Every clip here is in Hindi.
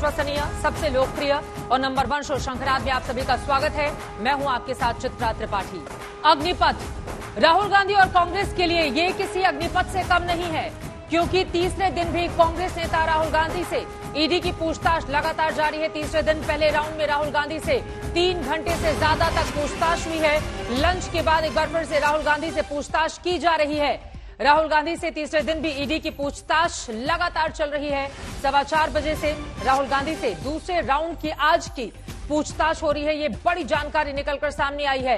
विश्वसनीय, सबसे लोकप्रिय और नंबर 1 शो शंखनाद में आप सभी का स्वागत है। मैं हूं आपके साथ चित्रा त्रिपाठी। अग्निपथ राहुल गांधी और कांग्रेस के लिए ये किसी अग्निपथ से कम नहीं है, क्योंकि तीसरे दिन भी कांग्रेस नेता राहुल गांधी से ईडी की पूछताछ लगातार जारी है। तीसरे दिन पहले राउंड में राहुल गांधी से 3 घंटे से ज्यादा तक पूछताछ हुई है। लंच के बाद एक बार फिर से राहुल गांधी से पूछताछ की जा रही है। राहुल गांधी से तीसरे दिन भी ईडी की पूछताछ लगातार चल रही है। 4:15 बजे से राहुल गांधी से दूसरे राउंड की आज की पूछताछ हो रही है। ये बड़ी जानकारी निकलकर सामने आई है।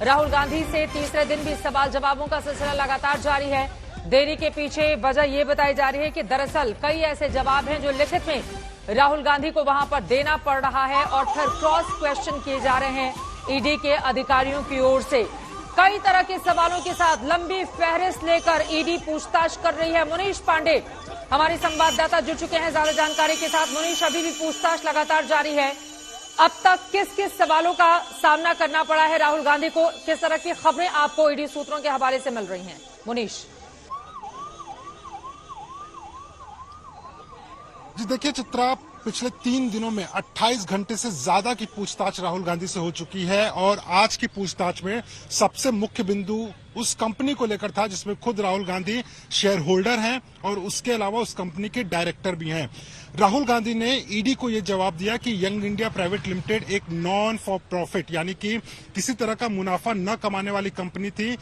राहुल गांधी से तीसरे दिन भी सवाल जवाबों का सिलसिला लगातार जारी है। देरी के पीछे वजह यह बताई जा रही है कि दरअसल कई ऐसे जवाब हैं जो लिखित में राहुल गांधी को वहां पर देना पड़ रहा है और फिर क्रॉस क्वेश्चन किए जा रहे हैं ईडी के अधिकारियों की ओर से। कई तरह के सवालों के साथ लंबी फहरिस्त लेकर ईडी पूछताछ कर रही है। मुनीश पांडे हमारे संवाददाता जुड़ चुके हैं ज्यादा जानकारी के साथ। मुनीश, अभी भी पूछताछ लगातार जारी है। अब तक किस किस सवालों का सामना करना पड़ा है राहुल गांधी को? किस तरह की खबरें आपको ईडी सूत्रों के हवाले से मिल रही हैं? मुनीश जी देखिए चित्रा, पिछले 3 दिनों में 28 घंटे से ज्यादा की पूछताछ राहुल गांधी से हो चुकी है और आज की पूछताछ में सबसे मुख्य बिंदु उस कंपनी को लेकर था जिसमें खुद राहुल गांधी शेयर होल्डर हैं और उसके अलावा उस कंपनी के डायरेक्टर भी हैं। राहुल गांधी ने ईडी को यह जवाब दिया कि यंग इंडिया प्राइवेट लिमिटेड एक नॉन फॉर प्रॉफिट यानी कि किसी तरह का मुनाफा न कमाने वाली कंपनी थी,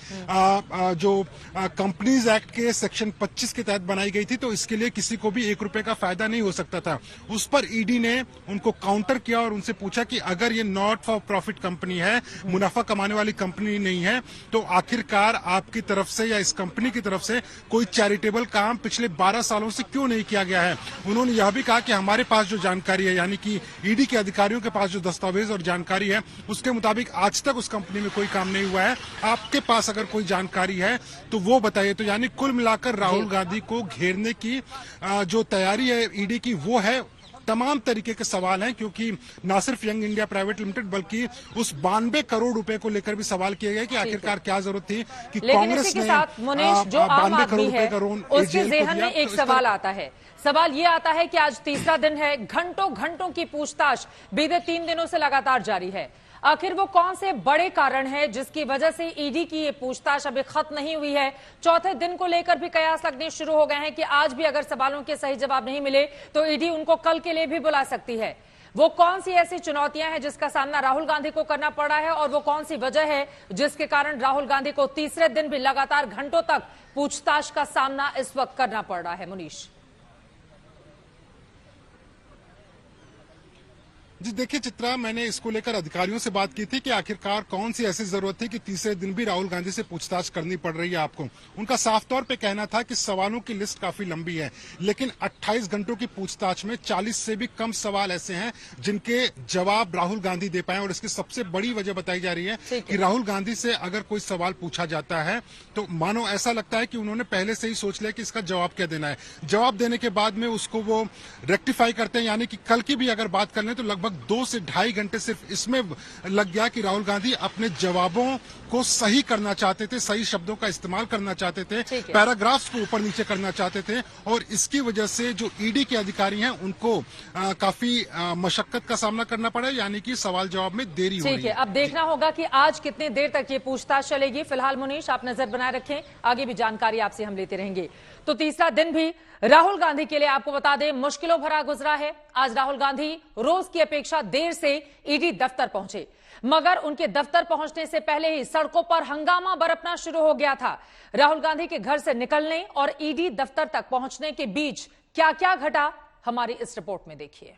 जो कंपनीज एक्ट के सेक्शन 25 के तहत बनाई गई थी, तो इसके लिए किसी को भी 1 रुपए का फायदा नहीं हो सकता था। उस पर ईडी ने उनको काउंटर किया और उनसे पूछा कि अगर ये नॉट फॉर प्रॉफिट कंपनी है, मुनाफा कमाने वाली कंपनी नहीं है, तो आखिरकार आपकी तरफ से या इस कंपनी की तरफ से कोई चैरिटेबल काम पिछले 12 सालों से क्यों नहीं किया गया है। उन्होंने यह भी कहा कि हमारे पास जो जानकारी है, यानी कि ईडी के अधिकारियों के पास जो दस्तावेज और जानकारी है, उसके मुताबिक आज तक उस कंपनी में कोई काम नहीं हुआ है। आपके पास अगर कोई जानकारी है तो वो बताइए। तो यानी कुल मिलाकर राहुल गांधी को घेरने की जो तैयारी है ईडी की, वो है। तमाम तरीके के सवाल हैं, क्योंकि न सिर्फ यंग इंडिया प्राइवेट लिमिटेड बल्कि उस 92 करोड़ रुपए को लेकर भी सवाल किए गए कि आखिरकार क्या जरूरत थी कि कांग्रेस ने 92 करोड़ रुपए का लोन उसके ज़हन में एक सवाल आता है। सवाल ये आता है कि आज तीसरा दिन है, घंटों घंटों की पूछताछ बीते 3 दिनों से लगातार जारी है। आखिर वो कौन से बड़े कारण हैं जिसकी वजह से ईडी की ये पूछताछ अभी खत्म नहीं हुई है? चौथे दिन को लेकर भी कयास लगने शुरू हो गए हैं कि आज भी अगर सवालों के सही जवाब नहीं मिले तो ईडी उनको कल के लिए भी बुला सकती है। वो कौन सी ऐसी चुनौतियां हैं जिसका सामना राहुल गांधी को करना पड़ा है और वो कौन सी वजह है जिसके कारण राहुल गांधी को तीसरे दिन भी लगातार घंटों तक पूछताछ का सामना इस वक्त करना पड़ रहा है? मुनीश जी देखिए चित्रा, मैंने इसको लेकर अधिकारियों से बात की थी कि आखिरकार कौन सी ऐसी जरूरत थी कि तीसरे दिन भी राहुल गांधी से पूछताछ करनी पड़ रही है आपको। उनका साफ तौर पे कहना था कि सवालों की लिस्ट काफी लंबी है, लेकिन 28 घंटों की पूछताछ में 40 से भी कम सवाल ऐसे हैं जिनके जवाब राहुल गांधी दे पाए। और इसकी सबसे बड़ी वजह बताई जा रही है कि राहुल गांधी से अगर कोई सवाल पूछा जाता है तो मानो ऐसा लगता है कि उन्होंने पहले से ही सोच लिया कि इसका जवाब क्या देना है। जवाब देने के बाद में उसको वो रेक्टिफाई करते हैं, यानी कि कल की भी अगर बात कर लें तो लगभग 2 से 2.5 घंटे सिर्फ इसमें लग गया कि राहुल गांधी अपने जवाबों को सही करना चाहते थे, सही शब्दों का इस्तेमाल करना चाहते थे, पैराग्राफ्स को ऊपर नीचे करना चाहते थे। और इसकी वजह से जो ईडी के अधिकारी हैं उनको काफी मशक्कत का सामना करना पड़ा, यानी कि सवाल जवाब में देरी हो रही है। अब देखना होगा कि आज कितने देर तक ये पूछताछ चलेगी। फिलहाल मुनीश आप नजर बनाए रखें, आगे भी जानकारी आपसे हम लेते रहेंगे। तो तीसरा दिन भी राहुल गांधी के लिए आपको बता दें मुश्किलों भरा गुजरा है। आज राहुल गांधी रोज की अपेक्षा देर से ईडी दफ्तर पहुंचे, मगर उनके दफ्तर पहुंचने से पहले ही सड़कों पर हंगामा बरपना शुरू हो गया था। राहुल गांधी के घर से निकलने और ईडी दफ्तर तक पहुंचने के बीच क्या क्या घटा, हमारी इस रिपोर्ट में देखिए।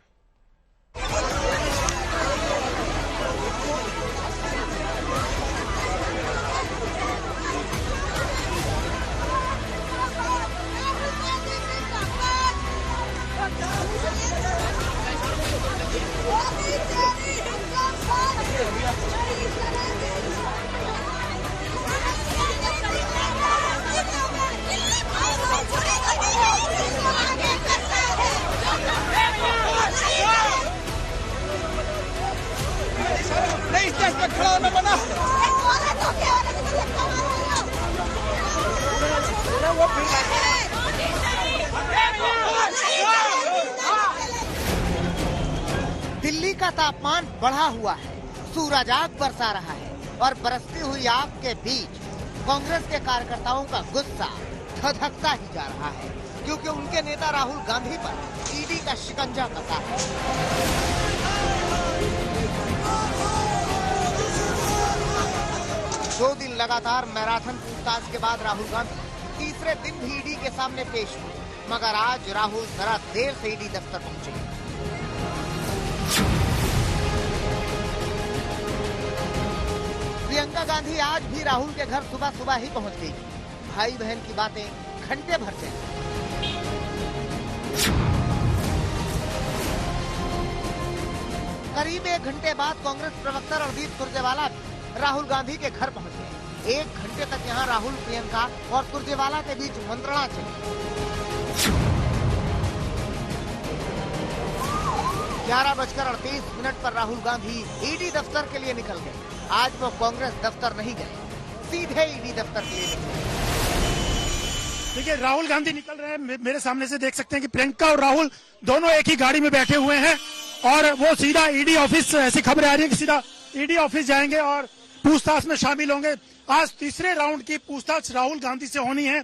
दिल्ली का तापमान बढ़ा हुआ है, सूरज आग बरसा रहा है और बरसती हुई आग के बीच कांग्रेस के कार्यकर्ताओं का गुस्सा धधकता ही जा रहा है, क्योंकि उनके नेता राहुल गांधी पर ईडी का शिकंजा कसा है। 2 दिन लगातार मैराथन पूछताछ के बाद राहुल गांधी तीसरे दिन भी ईडी के सामने पेश हुए, मगर आज राहुल जरा देर से ईडी दफ्तर पहुंचे। प्रियंका गांधी आज भी राहुल के घर सुबह सुबह ही पहुंच गई। भाई बहन की बातें घंटे भर चली। करीब 1 घंटे बाद कांग्रेस प्रवक्ता रणदीप सुरजेवाला भी राहुल गांधी के घर पहुंच गए। 1 घंटे तक यहां राहुल, प्रियंका और सुरजेवाला के बीच मंत्रणा चली। 11:38 पर राहुल गांधी ईडी दफ्तर के लिए निकल गए। आज वो कांग्रेस दफ्तर नहीं गए, सीधे ईडी दफ्तर के लिए निकले। देखिए, राहुल गांधी निकल रहे हैं। मेरे सामने से देख सकते हैं कि प्रियंका और राहुल दोनों एक ही गाड़ी में बैठे हुए हैं और वो सीधा ईडी ऑफिस, ऐसी खबरें आ रही है कि सीधा ईडी ऑफिस जाएंगे और पूछताछ में शामिल होंगे। आज तीसरे राउंड की पूछताछ राहुल गांधी से होनी है।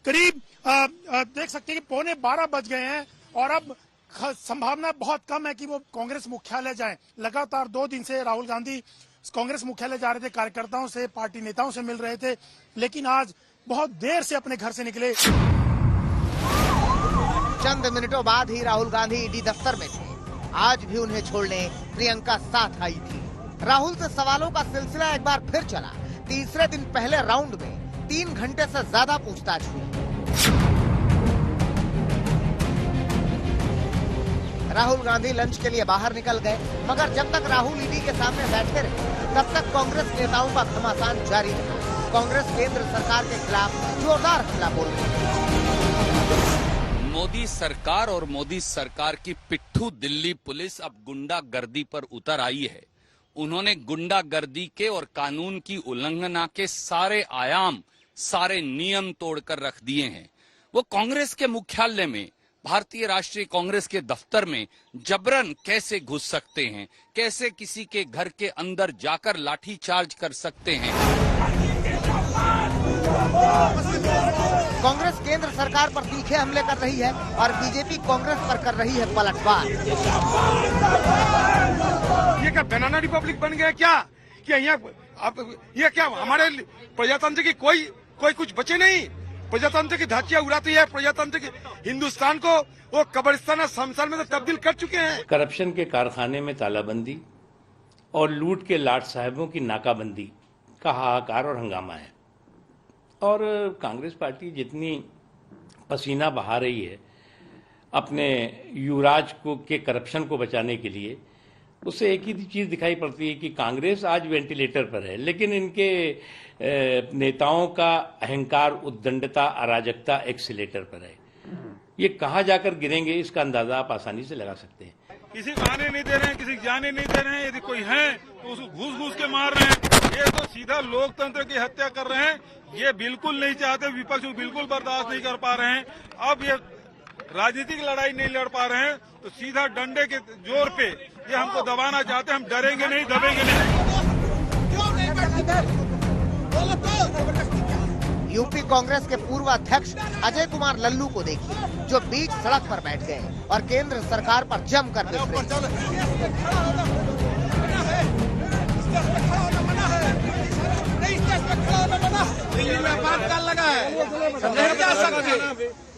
करीब देख सकते हैं कि 11:15 बज गए हैं और अब संभावना बहुत कम है कि वो कांग्रेस मुख्यालय जाएं। लगातार 2 दिन से राहुल गांधी कांग्रेस मुख्यालय जा रहे थे, कार्यकर्ताओं से, पार्टी नेताओं से मिल रहे थे, लेकिन आज बहुत देर से अपने घर से निकले। चंद मिनटों बाद ही राहुल गांधी ईडी दफ्तर में थे। आज भी उन्हें छोड़ने प्रियंका साथ आई थी। राहुल से सवालों का सिलसिला एक बार फिर चला। तीसरे दिन पहले राउंड में 3 घंटे से ज्यादा पूछताछ हुई। राहुल गांधी लंच के लिए बाहर निकल गए, मगर जब तक राहुल ईडी के सामने बैठे रहे तब तक कांग्रेस नेताओं का घमासान जारी रहा। कांग्रेस केंद्र सरकार के खिलाफ जोरदार हमला बोल रही है। मोदी सरकार और मोदी सरकार की पिट्ठू दिल्ली पुलिस अब गुंडागर्दी पर उतर आई है। उन्होंने गुंडागर्दी के और कानून की उल्लंघना के सारे आयाम, सारे नियम तोड़कर रख दिए हैं। वो कांग्रेस के मुख्यालय में, भारतीय राष्ट्रीय कांग्रेस के दफ्तर में जबरन कैसे घुस सकते हैं, कैसे किसी के घर के अंदर जाकर लाठीचार्ज कर सकते हैं। कांग्रेस केंद्र सरकार पर तीखे हमले कर रही है और बीजेपी कांग्रेस पर कर रही है पलटवार। ये क्या बनाना रिपब्लिक बन गया क्या? ये क्या हमारे प्रजातंत्र की कोई कुछ बचे नहीं? प्रजातंत्र की धज्जियां उड़ाती है। प्रजातंत्र की हिंदुस्तान को वो कब्रिस्तान शमशान में तो तब्दील कर चुके हैं। करप्शन के कारखाने में तालाबंदी और लूट के लाट साहबों की नाकाबंदी का हाहाकार और हंगामा है। और कांग्रेस पार्टी जितनी पसीना बहा रही है अपने युवराज को के करप्शन को बचाने के लिए, उससे एक ही चीज दिखाई पड़ती है कि कांग्रेस आज वेंटिलेटर पर है, लेकिन इनके नेताओं का अहंकार, उद्दंडता, अराजकता एक्सीलेटर पर है। ये कहां जाकर गिरेंगे इसका अंदाजा आप आसानी से लगा सकते हैं। किसी को आने नहीं दे रहे हैं, किसी को जाने नहीं दे रहे हैं। यदि कोई है तो उसको घूस के मार रहे हैं। ये तो सीधा लोकतंत्र की हत्या कर रहे हैं। ये बिल्कुल नहीं चाहते, विपक्ष बिल्कुल बर्दाश्त नहीं कर पा रहे हैं। अब ये राजनीतिक लड़ाई नहीं लड़ पा रहे हैं तो सीधा डंडे के जोर पे ये हमको दबाना चाहते हैं। हम डरेंगे नहीं, दबेंगे नहीं। यूपी कांग्रेस के पूर्व अध्यक्ष अजय कुमार लल्लू को देखिए, जो बीच सड़क पर बैठ गए और केंद्र सरकार पर जमकर बिफरे। दिल्ली में आपातकाल लगा है, नहीं जा सकते,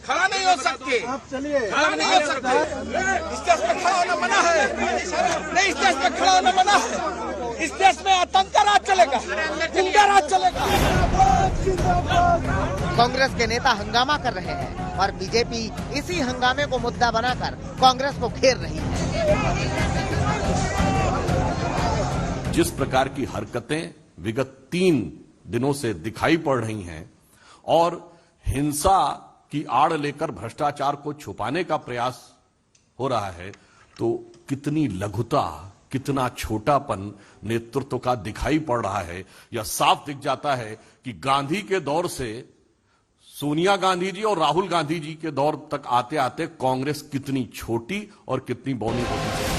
खड़ा नहीं हो सकते, खड़ा नहीं हो सकते। स्टेज पे खड़ा होना मना है, नहीं स्टेज पे खड़ा होना मना है। इस देश में आतंक का राज चलेगा, गुंडा राज चलेगा। कांग्रेस के नेता हंगामा कर रहे हैं और बीजेपी इसी हंगामे को मुद्दा बनाकर कांग्रेस को घेर रही है। जिस प्रकार की हरकतें विगत 3 दिनों से दिखाई पड़ रही हैं और हिंसा की आड़ लेकर भ्रष्टाचार को छुपाने का प्रयास हो रहा है, तो कितनी लघुता, कितना छोटापन नेतृत्व का दिखाई पड़ रहा है। यह साफ दिख जाता है कि गांधी के दौर से सोनिया गांधी जी और राहुल गांधी जी के दौर तक आते आते कांग्रेस कितनी छोटी और कितनी बौनी होती है।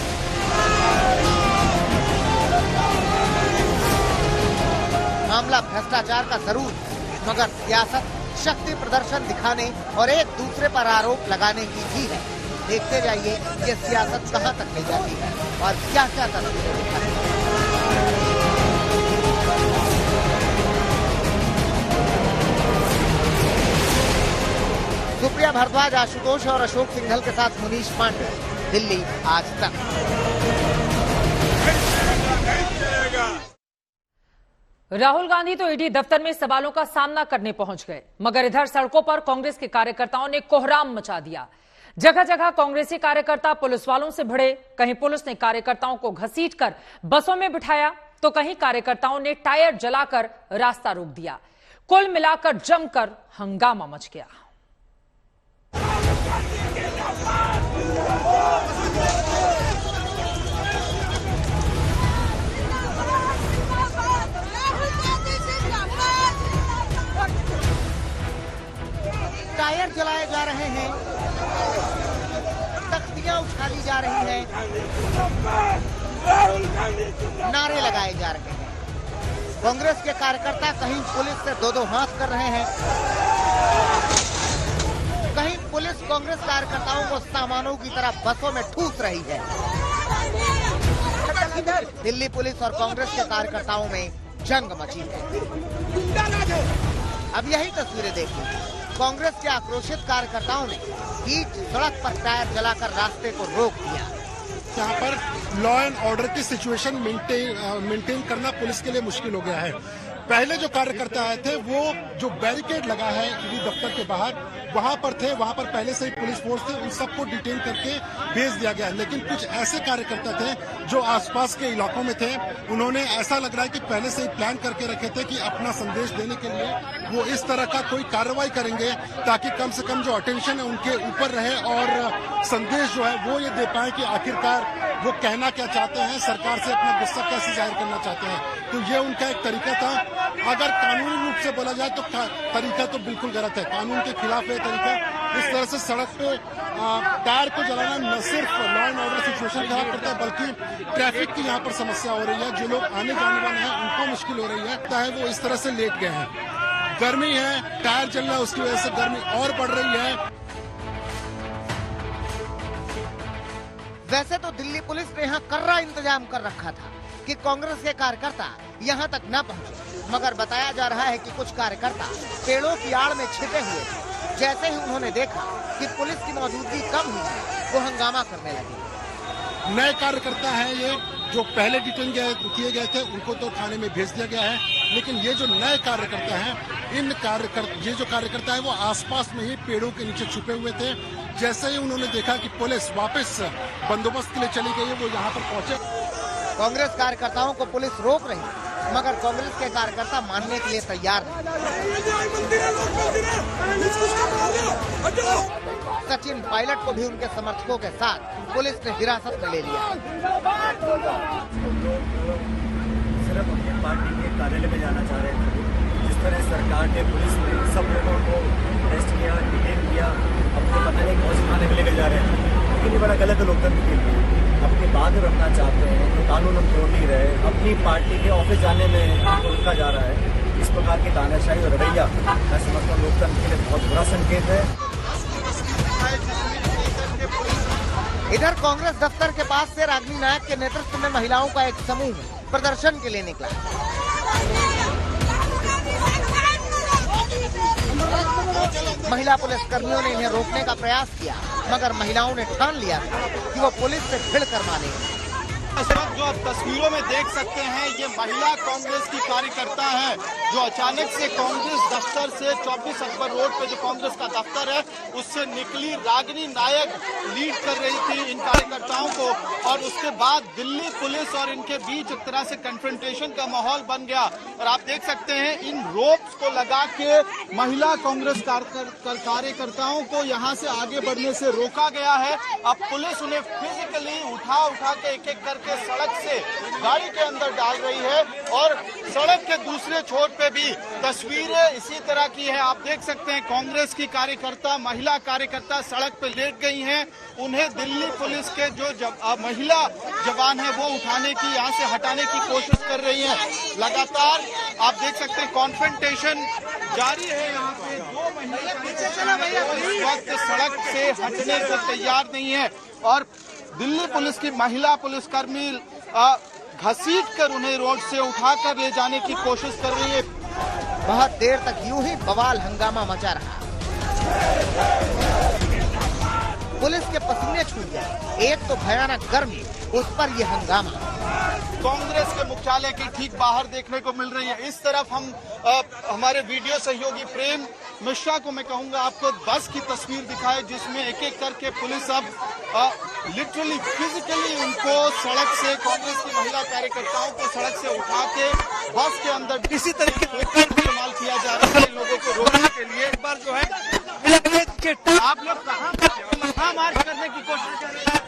मामला भ्रष्टाचार का जरूर है, मगर सियासत शक्ति प्रदर्शन दिखाने और एक दूसरे पर आरोप लगाने की भी है। देखते जाइए ये सियासत कहां तक ले जाती है और क्या क्या तस्वीरें दिखाती है। सुप्रिया भारद्वाज, आशुतोष और अशोक सिंघल के साथ मुनीश पांडे, दिल्ली आज तक। राहुल गांधी तो ईडी दफ्तर में सवालों का सामना करने पहुंच गए, मगर इधर सड़कों पर कांग्रेस के कार्यकर्ताओं ने कोहराम मचा दिया। जगह जगह कांग्रेसी कार्यकर्ता पुलिस वालों से भिड़े, कहीं पुलिस ने कार्यकर्ताओं को घसीटकर बसों में बिठाया, तो कहीं कार्यकर्ताओं ने टायर जलाकर रास्ता रोक दिया। कुल मिलाकर जमकर हंगामा मच गया। टायर जलाए जा रहे हैं, तख्तियां उछाली जा रही हैं, नारे लगाए जा रहे हैं। कांग्रेस के कार्यकर्ता कहीं पुलिस से दो हाथ कर रहे हैं, कहीं पुलिस कांग्रेस कार्यकर्ताओं को सामानों की तरह बसों में ठूस रही है। दिल्ली पुलिस और कांग्रेस के कार्यकर्ताओं में जंग मची है। अब यही तस्वीरें देखिए, कांग्रेस के आक्रोशित कार्यकर्ताओं ने बीच सड़क पर टायर जलाकर रास्ते को रोक दिया। यहाँ पर लॉ एंड ऑर्डर की सिचुएशन मेंटेन करना पुलिस के लिए मुश्किल हो गया है। पहले जो कार्यकर्ता आए थे वो जो बैरिकेड लगा है ईडी दफ्तर के बाहर, वहां पर थे, वहां पर पहले से ही पुलिस फोर्स थे, उन सबको डिटेन करके भेज दिया गया। लेकिन कुछ ऐसे कार्यकर्ता थे जो आसपास के इलाकों में थे, उन्होंने ऐसा लग रहा है कि पहले से ही प्लान करके रखे थे कि अपना संदेश देने के लिए वो इस तरह का कोई कार्रवाई करेंगे ताकि कम से कम जो अटेंशन है उनके ऊपर रहे और संदेश जो है वो ये दे पाए कि आखिरकार वो कहना क्या चाहते हैं, सरकार से अपना गुस्सा कैसे जाहिर करना चाहते हैं। तो ये उनका एक तरीका था। अगर कानूनी रूप से बोला जाए तो तरीका तो बिल्कुल गलत है, कानून के खिलाफ है तरीका। इस तरह से सड़क पे टायर को जलाना न सिर्फ लॉ एंड ऑर्डर सिचुएशन खराब करता है बल्कि ट्रैफिक की यहाँ पर समस्या हो रही है। जो लोग आने जाने वाले हैं उनको मुश्किल हो रही है, वो इस तरह से लेट गए हैं। गर्मी है, टायर जल रहा है, उसकी वजह से गर्मी और बढ़ रही है। वैसे तो दिल्ली पुलिस ने यहाँ कर्रा इंतजाम कर रखा था कि कांग्रेस के कार्यकर्ता यहाँ तक न पहुँचे, मगर बताया जा रहा है कि कुछ कार्यकर्ता पेड़ों की आड़ में छिपे हुए थे। जैसे ही उन्होंने देखा कि पुलिस की मौजूदगी कम हुई, वो हंगामा करने लगे। नए कार्यकर्ता हैं ये, जो पहले डिटेन किए गए थे उनको तो थाने में भेज दिया गया है, लेकिन ये जो नए कार्यकर्ता हैं, ये जो कार्यकर्ता है वो आसपास में ही पेड़ों के नीचे छुपे हुए थे। जैसे ही उन्होंने देखा कि पुलिस वापस बंदोबस्त के लिए चली गई है, वो यहाँ पर पहुंचे। कांग्रेस कार्यकर्ताओं को पुलिस रोक रही, मगर कांग्रेस के कार्यकर्ता मानने के लिए तैयार नहीं। सचिन पायलट को भी उनके समर्थकों के साथ पुलिस ने हिरासत में ले लिया। सिर्फ अपनी पार्टी के कार्यालय में जाना चाह रहे थे। जिस तरह सरकार ने, पुलिस ने सब लोगों को अरेस्ट किया, डिटेन किया, अपने पता नहीं कौन से थाने में लेकर जा रहे हैं। लेकिन ये बड़ा गलत है लोकतंत्र के लिए। अपनी बात रखना चाहते हैं तो कानून हम तोड़ नहीं रहे। अपनी पार्टी के ऑफिस जाने में रोका जा रहा है। इस प्रकार की तानाशाही और रवैया मैं समझता हूँ लोकतंत्र के लिए बहुत बुरा संकेत है। इधर कांग्रेस दफ्तर के पास से रागिनी नायक के नेतृत्व में महिलाओं का एक समूह प्रदर्शन के लिए निकला। महिला पुलिस कर्मियों ने इन्हें रोकने का प्रयास किया, मगर महिलाओं ने ठान लिया कि वो पुलिस से भिड़कर मानेंगे। जो आप तस्वीरों में देख सकते हैं, ये महिला कांग्रेस की कार्यकर्ता है जो अचानक से कांग्रेस दफ्तर से 24 अकबर रोड पे जो कांग्रेस का दफ्तर है उससे निकली। रागिनी नायक लीड कर रही थी इन कार्यकर्ताओं को और उसके बाद दिल्ली पुलिस और इनके बीच एक तरह से कन्फ्रंटेशन का माहौल बन गया। और आप देख सकते हैं इन रोप्स को लगा के महिला कांग्रेस कार्यकर्ताओं को यहाँ से आगे बढ़ने से रोका गया है। अब पुलिस उन्हें फिजिकली उठा के एक एक करके सड़क से गाड़ी के अंदर डाल रही है और सड़क के दूसरे छोर पे भी तस्वीरें इसी तरह की है। आप देख सकते हैं कांग्रेस की कार्यकर्ता, महिला कार्यकर्ता सड़क पे लेट गई हैं। उन्हें दिल्ली पुलिस के जो महिला जवान है वो उठाने की, यहाँ से हटाने की कोशिश कर रही है। लगातार आप देख सकते हैं कॉन्फ्रंटेशन जारी है। यहाँ पे दो महिला इस वक्त सड़क से हटने को तैयार नहीं है और दिल्ली पुलिस की महिला पुलिसकर्मी घसीट कर उन्हें रोड से उठाकर ले जाने की कोशिश कर रही है। बहुत देर तक यूं ही बवाल हंगामा मचा रहा। पुलिस के पसीने छूट गए। एक तो भयानक गर्मी, उस पर यह हंगामा। कांग्रेस के मुख्यालय की ठीक बाहर देखने को मिल रही है। इस तरफ हम हमारे वीडियो सहयोगी प्रेम मिश्रा को मैं कहूंगा आपको बस की तस्वीर दिखाए, जिसमें एक एक करके पुलिस अब लिटरली फिजिकली उनको सड़क से, कांग्रेस की महिला कार्यकर्ताओं को सड़क से उठा के बस के अंदर किसी तरीके से इस्तेमाल किया जा रहा है लोगों को रोकने के लिए। एक बार जो है आप लोग कहाँ मार्च करने की कोशिश कर रहे हैं?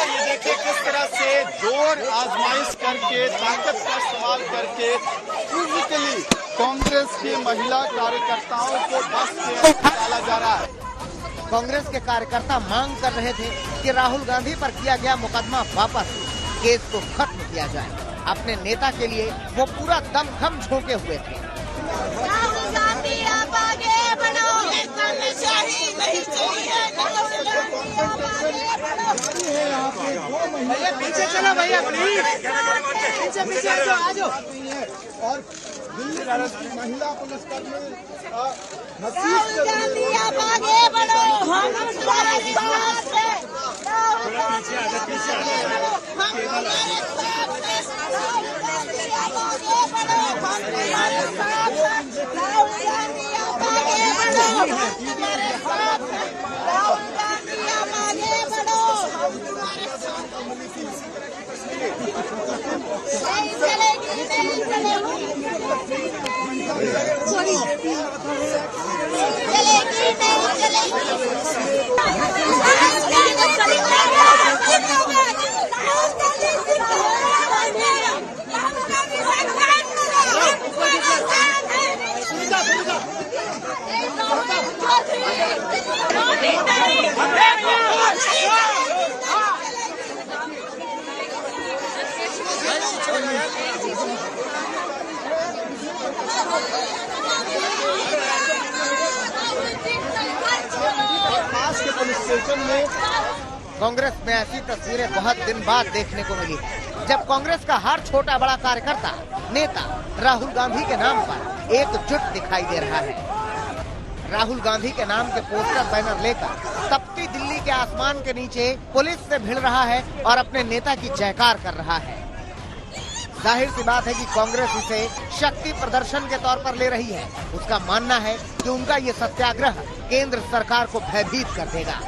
ये देखिए किस तरह से जोर आजमाइश करके, ताकत का इस्तेमाल करके फिजिकली कांग्रेस के महिला कार्यकर्ताओं को बस से डाला जा रहा है। कांग्रेस के कार्यकर्ता मांग कर रहे थे कि राहुल गांधी पर किया गया मुकदमा वापस, केस को खत्म किया जाए। अपने नेता के लिए वो पूरा दमखम झोंके हुए थे। राहुल गांधी आप आगे बढ़ो, नहीं चाहिए। भैया पीछे चलो, भैया प्लीज पीछे आ जाओ। और दिल्ली की महिला पुलिसकर्मी राहुल गांधी आप आगे बढ़ो, हम तुम्हारे साथ हैं। राहुल गांधी आप आगे बढ़ो, हम तुम्हारे साथ हैं। राहुल गांधी आप आगे बढ़ो, हम तुम्हारे साथ हैं। राहुल गांधी आप आगे बढ़ो, हम तुम्हारे साथ हैं। राहुल गांधी आप आगे बढ़ो, हम तुम्हारे साथ हैं। नहीं चलेगी, नहीं चलेगी, कांग्रेस में ऐसी तस्वीरें बहुत दिन बाद देखने को मिली, जब कांग्रेस का हर छोटा बड़ा कार्यकर्ता, नेता राहुल गांधी के नाम पर एकजुट दिखाई दे रहा है। राहुल गांधी के नाम के पोस्टर बैनर लेकर तपती दिल्ली के आसमान के नीचे पुलिस से भिड़ रहा है और अपने नेता की जयकार कर रहा है। जाहिर सी बात है कि कांग्रेस इसे शक्ति प्रदर्शन के तौर पर ले रही है। उसका मानना है कि उनका ये सत्याग्रह केंद्र सरकार को भयभीत कर देगा।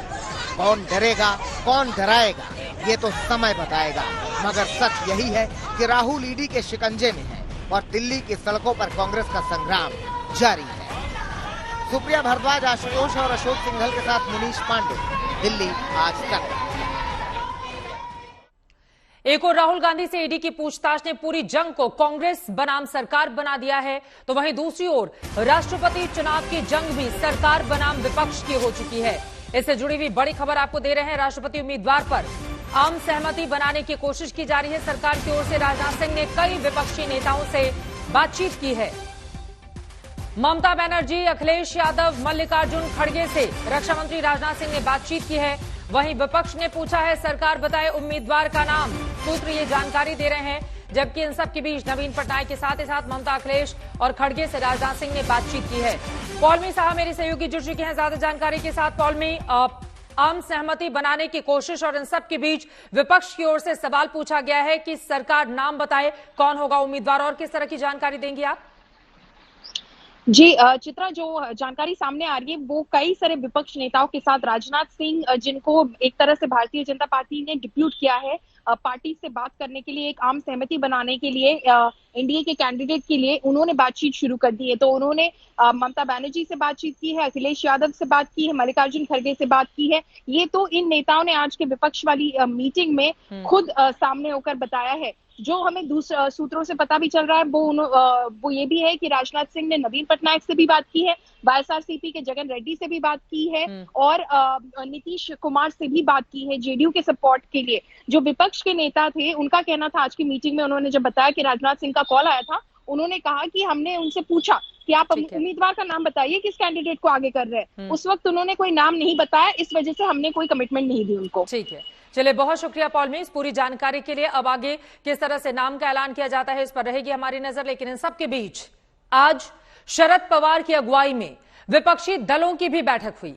कौन डरेगा, कौन डराएगा, ये तो समय बताएगा। मगर सच यही है कि राहुल ईडी के शिकंजे में है और दिल्ली की सड़कों पर कांग्रेस का संग्राम जारी है। सुप्रिया भारद्वाज, आशुतोष और अशोक सिंघल के साथ मुनीश पांडे, दिल्ली आज तक। एक और राहुल गांधी से ईडी की पूछताछ ने पूरी जंग को कांग्रेस बनाम सरकार बना दिया है, तो वहीं दूसरी ओर राष्ट्रपति चुनाव की जंग भी सरकार बनाम विपक्ष की हो चुकी है। इससे जुड़ी हुई बड़ी खबर आपको दे रहे हैं। राष्ट्रपति उम्मीदवार पर आम सहमति बनाने की कोशिश की जा रही है। सरकार की ओर से राजनाथ सिंह ने कई विपक्षी नेताओं से बातचीत की है। ममता बनर्जी, अखिलेश यादव, मल्लिकार्जुन खड़गे से रक्षा मंत्री राजनाथ सिंह ने बातचीत की है। वहीं विपक्ष ने पूछा है सरकार बताए उम्मीदवार का नाम। सूत्र ये जानकारी दे रहे हैं, जबकि इन सब के बीच नवीन पटनायक के साथ ही साथ ममता, अखिलेश और खड़गे से राजनाथ सिंह ने बातचीत की है। पौलमी साहब मेरी सहयोगी जुड़ चुके हैं ज्यादा जानकारी के साथ। पौलमी, आम सहमति बनाने की कोशिश और इन सब के बीच विपक्ष की ओर से सवाल पूछा गया है कि सरकार नाम बताए, कौन होगा उम्मीदवार, और किस तरह की जानकारी देंगी आप? जी चित्रा, जो जानकारी सामने आ रही है वो कई सारे विपक्ष नेताओं के साथ राजनाथ सिंह, जिनको एक तरह से भारतीय जनता पार्टी ने डिप्यूट किया है पार्टी से बात करने के लिए, एक आम सहमति बनाने के लिए, एनडीए के कैंडिडेट के लिए उन्होंने बातचीत शुरू कर दी है। तो उन्होंने ममता बनर्जी से बातचीत की है, अखिलेश यादव से बात की है, मल्लिकार्जुन खड़गे से बात की है। ये तो इन नेताओं ने आज के विपक्ष वाली मीटिंग में खुद सामने होकर बताया है। जो हमें दूसरे सूत्रों से पता भी चल रहा है वो ये भी है कि राजनाथ सिंह ने नवीन पटनायक से भी बात की है, वाईएसआरसीपी के जगन रेड्डी से भी बात की है और नीतीश कुमार से भी बात की है जेडीयू के सपोर्ट के लिए। जो विपक्ष के नेता थे उनका कहना था आज की मीटिंग में, उन्होंने जब बताया कि राजनाथ सिंह का कॉल आया था, उन्होंने कहा कि हमने उनसे पूछा कि आप उम्मीदवार का नाम बताइए, किस कैंडिडेट को आगे कर रहे हैं। उस वक्त उन्होंने कोई नाम नहीं बताया, इस वजह से हमने कोई कमिटमेंट नहीं दी उनको। ठीक है, चलिए बहुत शुक्रिया पॉल में इस पूरी जानकारी के लिए। अब आगे किस तरह से नाम का ऐलान किया जाता है इस पर रहेगी हमारी नजर। लेकिन इन सबके बीच आज शरद पवार की अगुवाई में विपक्षी दलों की भी बैठक हुई।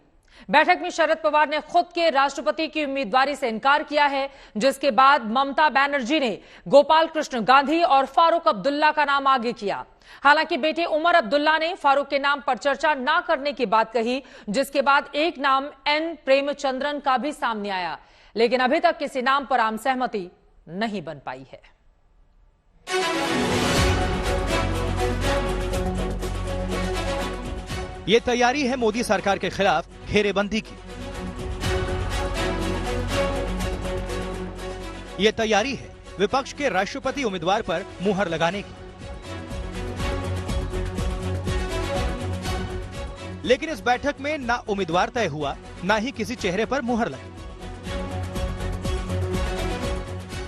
बैठक में शरद पवार ने खुद के राष्ट्रपति की उम्मीदवारी से इनकार किया है, जिसके बाद ममता बनर्जी ने गोपाल कृष्ण गांधी और फारूक अब्दुल्ला का नाम आगे किया। हालांकि बेटे उमर अब्दुल्ला ने फारूक के नाम पर चर्चा न करने की बात कही, जिसके बाद एक नाम एन प्रेमचंद्रन का भी सामने आया। लेकिन अभी तक किसी नाम पर आम सहमति नहीं बन पाई है। ये तैयारी है मोदी सरकार के खिलाफ घेरेबंदी की। ये तैयारी है विपक्ष के राष्ट्रपति उम्मीदवार पर मुहर लगाने की। लेकिन इस बैठक में ना उम्मीदवार तय हुआ, ना ही किसी चेहरे पर मुहर लगी।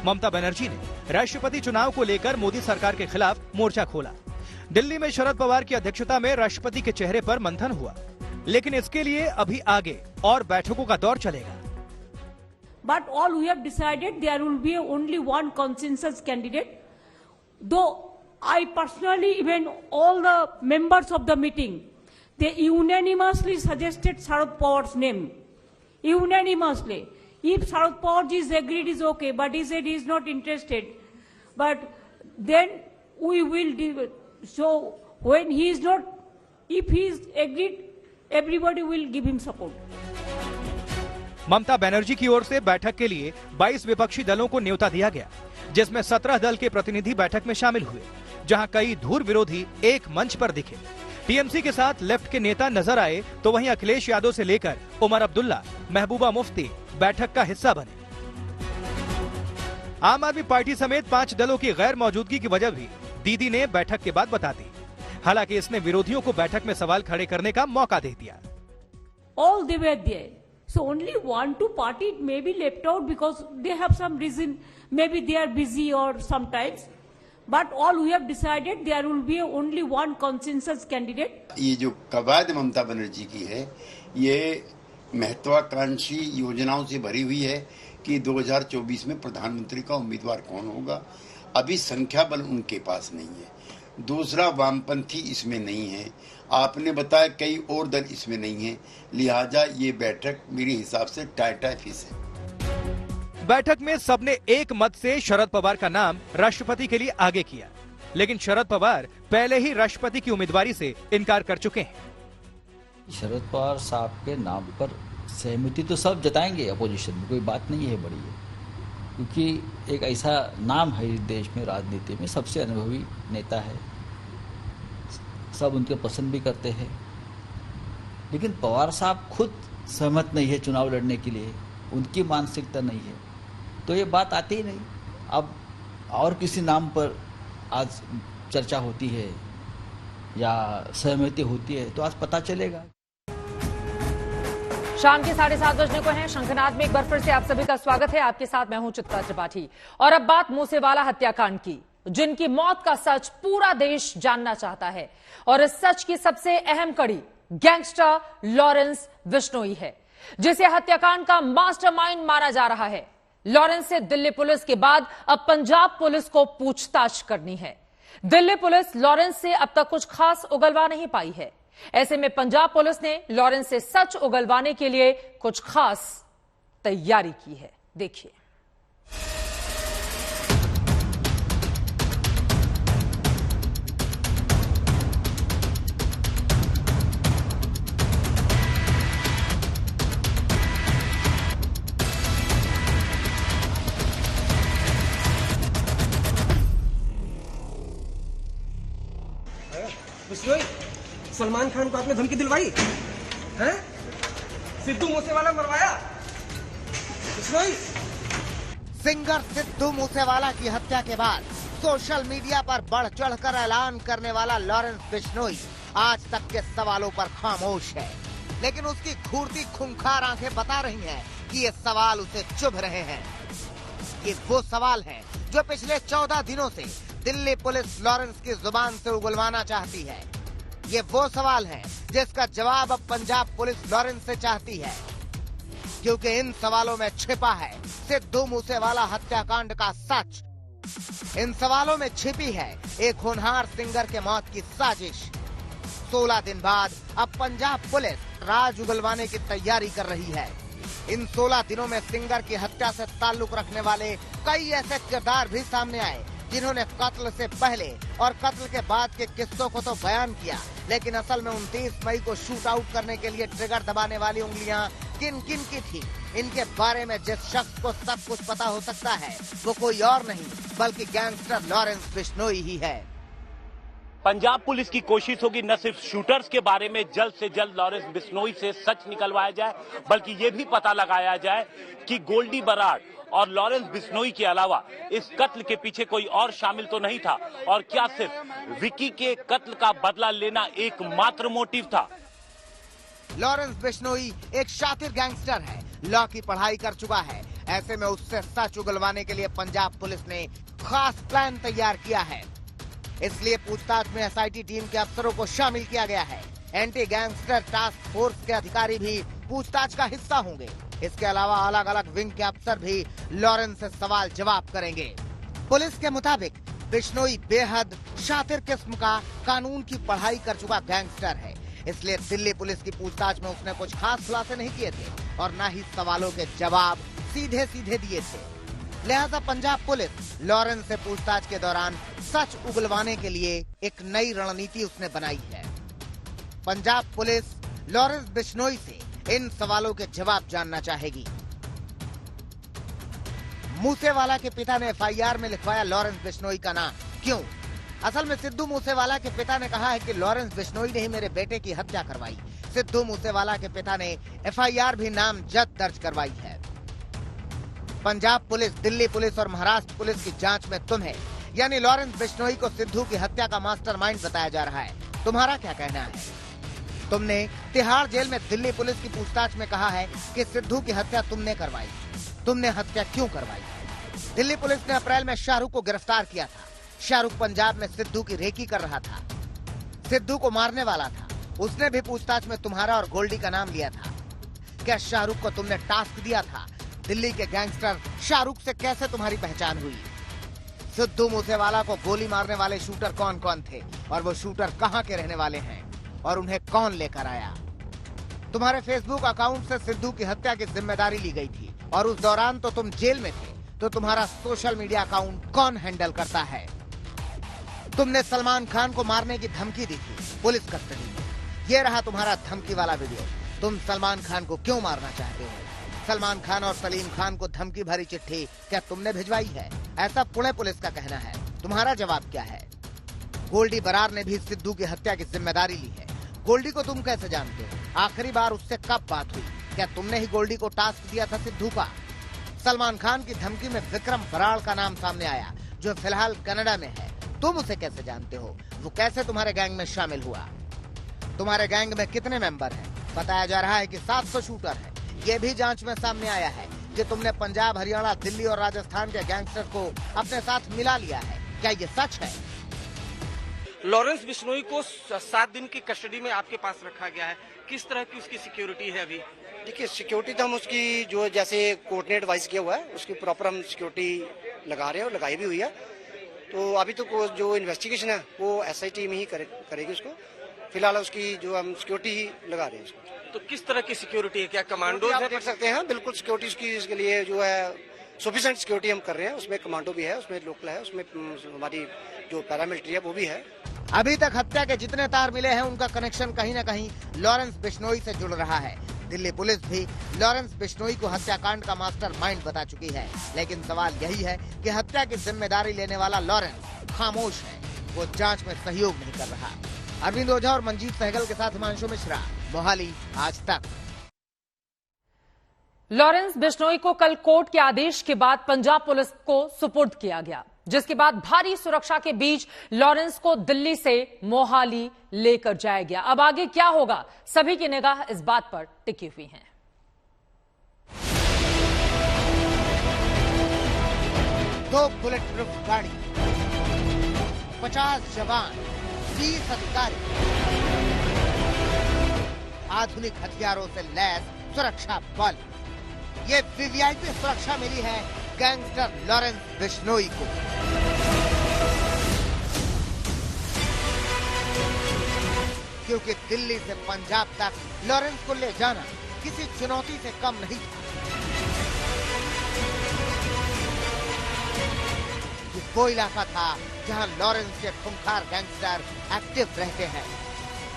ममता बनर्जी ने राष्ट्रपति चुनाव को लेकर मोदी सरकार के खिलाफ मोर्चा खोला। दिल्ली में शरद पवार की अध्यक्षता में राष्ट्रपति के चेहरे पर मंथन हुआ, लेकिन इसके लिए अभी आगे और बैठकों का दौर चलेगा। But all we have decided there will be only one consensus candidate. Though I personally, even all the members of the meeting, they unanimously suggested Sharad Pawar's name. Unanimously. If Sharad Pawar is agreed is okay, but he said he is not interested. But then we will do. So when he is not, if he is agreed, everybody will give him support. Mamata Banerjee की ओर से बैठक के लिए 22 विपक्षी दलों को न्योता दिया गया, जिसमें 17 दल के प्रतिनिधि बैठक में शामिल हुए, जहां कई धुर विरोधी एक मंच पर दिखे। टीएमसी के साथ लेफ्ट के नेता नजर आए, तो वहीं अखिलेश यादव से लेकर उमर अब्दुल्ला, महबूबा मुफ्ती बैठक का हिस्सा बने। आम आदमी पार्टी समेत 5 दलों की गैर मौजूदगी की वजह भी दीदी ने बैठक के बाद बता दी। हालांकि इसने विरोधियों को बैठक में सवाल खड़े करने का मौका दे दिया। All they were there. So only 1-2 party may be left out because they have some reason. Maybe they are busy or sometimes. But all we have decided there will be only one consensus candidate. ये जो कवायद ममता बनर्जी की है, ये महत्वाकांक्षी योजनाओं से भरी हुई है कि 2024 में प्रधानमंत्री का उम्मीदवार कौन होगा। अभी संख्या बल उनके पास नहीं है। दूसरा, वामपंथी इसमें नहीं है। आपने बताया कई और दल इसमें नहीं है। लिहाजा ये बैठक मेरे हिसाब से टाटा फिस है। बैठक में सबने एक मत से शरद पवार का नाम राष्ट्रपति के लिए आगे किया, लेकिन शरद पवार पहले ही राष्ट्रपति की उम्मीदवारी से इनकार कर चुके हैं। शरद पवार साहब के नाम पर सहमति तो सब जताएंगे, अपोजिशन में कोई बात नहीं है बड़ी है, क्योंकि एक ऐसा नाम है इस देश में, राजनीति में सबसे अनुभवी नेता है, सब उनके पसंद भी करते हैं। लेकिन पवार साहब खुद सहमत नहीं है चुनाव लड़ने के लिए, उनकी मानसिकता नहीं है, तो ये बात आती ही नहीं। अब और किसी नाम पर आज चर्चा होती है या सहमति होती है तो आज पता चलेगा। शाम के 7:30 बजने को है। शंखनाद में एक बार फिर से आप सभी का स्वागत है। आपके साथ मैं हूं चित्रा त्रिपाठी। और अब बात मूसेवाला हत्याकांड की, जिनकी मौत का सच पूरा देश जानना चाहता है। और इस सच की सबसे अहम कड़ी गैंगस्टर लॉरेंस बिश्नोई है, जिसे हत्याकांड का मास्टरमाइंड माना जा रहा है। लॉरेंस से दिल्ली पुलिस के बाद अब पंजाब पुलिस को पूछताछ करनी है। दिल्ली पुलिस लॉरेंस से अब तक कुछ खास उगलवा नहीं पाई है। ऐसे में पंजाब पुलिस ने लॉरेंस से सच उगलवाने के लिए कुछ खास तैयारी की है। देखिए। बिश्नोई, सलमान खान को आपने धमकी दिलवाई हैं? सिद्धू मूसेवाला मरवाया बिश्नोई। सिंगर सिद्धू मूसेवाला की हत्या के बाद सोशल मीडिया पर बढ़ चढ़कर ऐलान करने वाला लॉरेंस बिश्नोई आज तक के सवालों पर खामोश है, लेकिन उसकी घूरती खूंखार आंखें बता रही हैं कि ये सवाल उसे चुभ रहे हैं। ये वो सवाल है जो पिछले 14 दिनों से दिल्ली पुलिस लॉरेंस की जुबान से उगलवाना चाहती है। ये वो सवाल है जिसका जवाब अब पंजाब पुलिस लॉरेंस से चाहती है, क्योंकि इन सवालों में छिपा है सिद्धू मूसेवाला हत्याकांड का सच। इन सवालों में छिपी है एक होनहार सिंगर के मौत की साजिश। 16 दिन बाद अब पंजाब पुलिस राज उगलवाने की तैयारी कर रही है। इन 16 दिनों में सिंगर की हत्या से ताल्लुक रखने वाले कई ऐसे किरदार भी सामने आए जिन्होंने कत्ल से पहले और कत्ल के बाद के किस्सों को तो बयान किया, लेकिन असल में 29 मई को शूट आउट करने के लिए ट्रिगर दबाने वाली उंगलियां किन किन की थी, इनके बारे में जिस शख्स को सब कुछ पता हो सकता है वो कोई और नहीं बल्कि गैंगस्टर लॉरेंस बिश्नोई ही है। पंजाब पुलिस की कोशिश होगी न सिर्फ शूटर्स के बारे में जल्द से जल्द लॉरेंस बिश्नोई से सच निकलवाया जाए, बल्कि ये भी पता लगाया जाए कि गोल्डी बराड़ और लॉरेंस बिश्नोई के अलावा इस कत्ल के पीछे कोई और शामिल तो नहीं था, और क्या सिर्फ विकी के कत्ल का बदला लेना एकमात्र मोटिव था। लॉरेंस बिश्नोई एक शातिर गैंगस्टर है, लॉ की पढ़ाई कर चुका है। ऐसे में उससे सच उगलवाने के लिए पंजाब पुलिस ने खास प्लान तैयार किया है। इसलिए पूछताछ में एसआईटी टीम के अफसरों को शामिल किया गया है। एंटी गैंगस्टर टास्क फोर्स के अधिकारी भी पूछताछ का हिस्सा होंगे। इसके अलावा अलग अलग विंग के अफसर भी लॉरेंस से सवाल जवाब करेंगे। पुलिस के मुताबिक बिश्नोई बेहद शातिर किस्म का कानून की पढ़ाई कर चुका गैंगस्टर है, इसलिए दिल्ली पुलिस की पूछताछ में उसने कुछ खास खुलासे नहीं किए थे और न ही सवालों के जवाब सीधे सीधे दिए थे। लिहाजा पंजाब पुलिस लॉरेंस से पूछताछ के दौरान सच उगलवाने के लिए एक नई रणनीति उसने बनाई है। पंजाब पुलिस लॉरेंस बिश्नोई से इन सवालों के जवाब जानना चाहेगी। मूसेवाला के पिता ने एफआईआर में लिखवाया लॉरेंस बिश्नोई का नाम, क्यों? असल में सिद्धू मूसेवाला के पिता ने कहा है कि लॉरेंस बिश्नोई ने ही मेरे बेटे की हत्या करवाई। सिद्धू मूसेवाला के पिता ने एफआईआर भी नामजद दर्ज करवाई है। पंजाब पुलिस, दिल्ली पुलिस और महाराष्ट्र पुलिस की जांच में तुम्हें यानी लॉरेंस बिश्नोई को सिद्धू की हत्या का मास्टरमाइंड बताया जा रहा है। तुम्हारा क्या कहना है? तुमने तिहाड़ जेल में दिल्ली पुलिस की पूछताछ में कहा है कि सिद्धू की हत्या तुमने करवाई। तुमने हत्या क्यों करवाई? दिल्ली पुलिस ने अप्रैल में शाहरुख को गिरफ्तार किया था। शाहरुख पंजाब में सिद्धू की रेकी कर रहा था, सिद्धू को मारने वाला था। उसने भी पूछताछ में तुम्हारा और गोल्डी का नाम लिया था। क्या शाहरुख को तुमने टास्क दिया था? दिल्ली के गैंगस्टर शाहरुख से कैसे तुम्हारी पहचान हुई? सिद्धू मूसेवाला को गोली मारने वाले शूटर कौन कौन थे और वो शूटर कहां के रहने वाले हैं और उन्हें कौन लेकर आया? तुम्हारे फेसबुक अकाउंट से सिद्धू की हत्या की जिम्मेदारी ली गई थी और उस दौरान तो तुम जेल में थे, तो तुम्हारा सोशल मीडिया अकाउंट कौन हैंडल करता है? तुमने सलमान खान को मारने की धमकी दी थी पुलिस कस्टडी में। ये रहा तुम्हारा धमकी वाला वीडियो। तुम सलमान खान को क्यों मारना चाहते हो? सलमान खान और सलीम खान को धमकी भरी चिट्ठी क्या तुमने भिजवाई है? ऐसा पुणे पुलिस का कहना है। तुम्हारा जवाब क्या है? गोल्डी बरार ने भी सिद्धू की हत्या की जिम्मेदारी ली है। गोल्डी को तुम कैसे जानते हो? आखिरी बार उससे कब बात हुई? क्या तुमने ही गोल्डी को टास्क दिया था सिद्धू का? सलमान खान की धमकी में विक्रम बराड़ का नाम सामने आया, जो फिलहाल कनाडा में है। तुम उसे कैसे जानते हो? वो कैसे तुम्हारे गैंग में शामिल हुआ? तुम्हारे गैंग में कितने मेंबर हैं? बताया जा रहा है कि 700 शूटर हैं। ये भी जांच में सामने आया है कि तुमने पंजाब, हरियाणा, दिल्ली और राजस्थान के गैंगस्टर को अपने साथ मिला लिया है। क्या ये सच है? लॉरेंस बिश्नोई को 7 दिन की कस्टडी में आपके पास रखा गया है। किस तरह की उसकी सिक्योरिटी है अभी? देखिए, सिक्योरिटी तो हम उसकी जो जैसे कोर्ट ने एडवाइस किया हुआ है उसकी प्रॉपर हम सिक्योरिटी लगा रहे हैं और लगाई भी हुई है। तो अभी तो जो इन्वेस्टिगेशन है वो एसआई टीम ही करेगी उसको। फिलहाल उसकी जो हम सिक्योरिटी ही लगा रहे हैं उसको। तो किस तरह की सिक्योरिटी है? क्या कमांडो आप देख सकते हैं? बिल्कुल सिक्योरिटी की इसके लिए जो है सफिशिएंट सिक्योरिटी हम कर रहे हैं। उसमें कमांडो भी है, उसमें लोकल है, उसमें हमारी जो पैरामिलिट्री है वो भी है। अभी तक हत्या के जितने तार मिले हैं उनका कनेक्शन कहीं न कहीं लॉरेंस बिश्नोई से जुड़ रहा है। दिल्ली पुलिस भी लॉरेंस बिश्नोई को हत्याकांड का मास्टरमाइंड बता चुकी है, लेकिन सवाल यही है कि हत्या की जिम्मेदारी लेने वाला लॉरेंस खामोश है। वो जांच में सहयोग नहीं कर रहा। अरविंद ओझा और मंजीत सहगल के साथ हिमांशु मिश्रा, मोहाली, आज तक। लॉरेंस बिश्नोई को कल कोर्ट के आदेश के बाद पंजाब पुलिस को सुपुर्द किया गया, जिसके बाद भारी सुरक्षा के बीच लॉरेंस को दिल्ली से मोहाली लेकर जाया गया। अब आगे क्या होगा, सभी की निगाह इस बात पर टिकी हुई है। दो बुलेट प्रूफ गाड़ी, 50 जवान, 20 अधिकारी, आधुनिक हथियारों से लैस सुरक्षा बल। ये वीवीआईपी सुरक्षा मिली है गैंगस्टर लॉरेंस बिश्नोई को। क्योंकि दिल्ली से पंजाब तक लॉरेंस को ले जाना किसी चुनौती से कम नहीं था। ये वो इलाका था जहां लॉरेंस के खूंखार गैंगस्टर एक्टिव रहते हैं।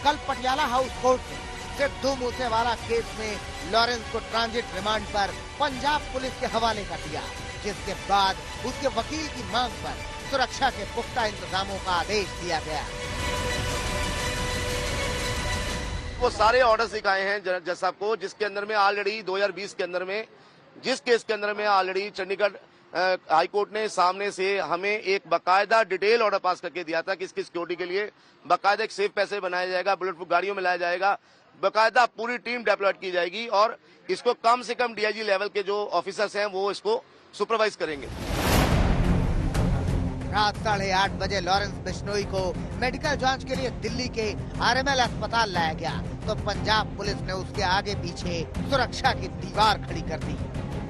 कल पटियाला हाउस कोर्ट ने सिद्धू मूसेवाला केस में लॉरेंस को ट्रांजिट रिमांड पर पंजाब पुलिस के हवाले कर दिया, जिसके बाद उसके वकील की मांग पर सुरक्षा के पुख्ता इंतजामों का आदेश दिया गया। वो सारे ऑर्डर्स दिखाए हैं जज साहब को, जिसके अंदर में ऑलरेडी 2020 के अंदर में जिस केस के अंदर में ऑलरेडी चंडीगढ़ हाई कोर्ट ने सामने से हमें एक बकायदा डिटेल ऑर्डर पास करके दिया था कि इसकी सिक्योरिटी के लिए बकायदा एक सेफ पैसे बनाया जाएगा, बुलेट प्रूफ गाड़ियों में लाया जाएगा, बकायदा पूरी टीम डेप्लॉयड की जाएगी और इसको कम से कम डीआईजी लेवल के जो ऑफिसर्स हैं वो इसको सुपरवाइज करेंगे। रात 8:30 बजे लॉरेंस बिश्नोई को मेडिकल जांच के लिए दिल्ली के आरएमएल अस्पताल लाया गया, तो पंजाब पुलिस ने उसके आगे पीछे सुरक्षा की दीवार खड़ी कर दी।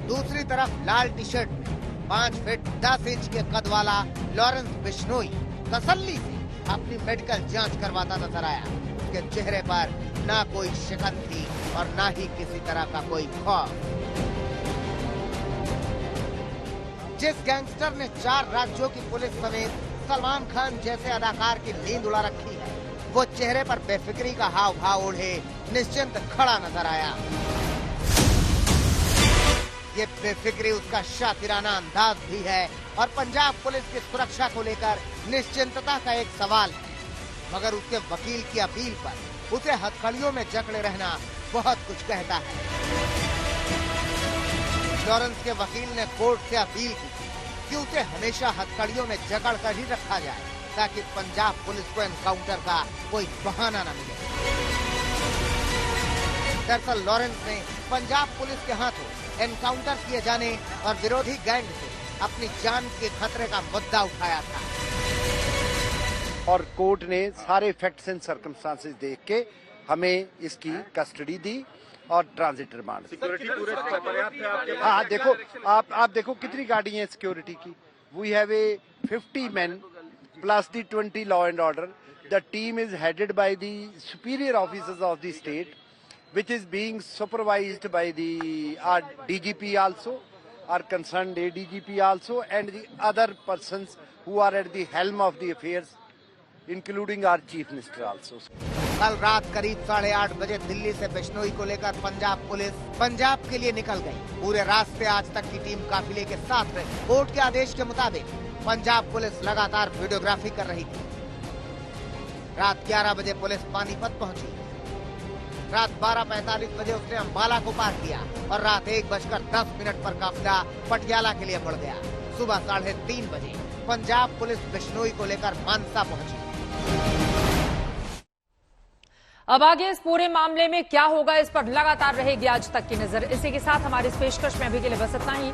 दूसरी तरफ लाल टी शर्ट में 5 फीट 10 इंच के कद वाला लॉरेंस बिश्नोई तसल्ली से अपनी मेडिकल जांच करवाता नजर आया। उसके चेहरे पर ना कोई शिकन थी और ना ही किसी तरह का कोई खौफ। जिस गैंगस्टर ने 4 राज्यों की पुलिस समेत सलमान खान जैसे अदाकार की नींद उड़ा रखी है, वो चेहरे पर बेफिक्री का हाव भाव ओढ़े निश्चिंत खड़ा नजर आया। ये बेफिक्री उसका शातिराना अंदाज भी है और पंजाब पुलिस की सुरक्षा को लेकर निश्चिंतता का एक सवाल है। मगर उसके वकील की अपील पर उसे हथकड़ियों में जकड़े रहना बहुत कुछ कहता है। लॉरेंस के वकील ने कोर्ट से अपील की कि उसे हमेशा हथकड़ियों में जकड़ कर ही रखा जाए, ताकि पंजाब पुलिस को एनकाउंटर का कोई बहाना न मिले। दरअसल लॉरेंस ने पंजाब पुलिस के हाथों एनकाउंटर किए जाने और विरोधी गैंग से अपनी जान के खतरे का मुद्दा उठाया था। और कोर्ट ने सारे फैक्ट्स एंड सर्कमस्टांसेस देख के हमें इसकी कस्टडी दी और ट्रांजिट रिमांड। सिक्योरिटी पूरे पर्याप्त है आपके पास? हाँ, देखो आप देखो कितनी गाड़ी है सिक्योरिटी की। We have a 50 men plus the 20 law and order. The team is headed by the superior officers of the state, which is being supervised by our DGP also, our concerned ADGP also, and the other persons who are at the helm of the affairs, including our Chief Minister also. कल रात करीब 8:30 बजे दिल्ली से बिश्नोई को लेकर पंजाब पुलिस पंजाब के लिए निकल गई। पूरे रास्ते आज तक की टीम काफिले के साथ रही। कोर्ट के आदेश के मुताबिक पंजाब पुलिस लगातार वीडियोग्राफी कर रही थी। रात 11 बजे पुलिस पानीपत पहुंची। रात 12:45 बजे उसने अंबाला को पार किया और रात 1:10 पर काफिला पटियाला के लिए मुड़ गया। सुबह 3:30 बजे पंजाब पुलिस बिश्नोई को लेकर मानसा पहुंची। अब आगे इस पूरे मामले में क्या होगा, इस पर लगातार रहेगी आज तक की नजर। इसी के साथ हमारी इस पेशकश में अभी के लिए बस इतना ही।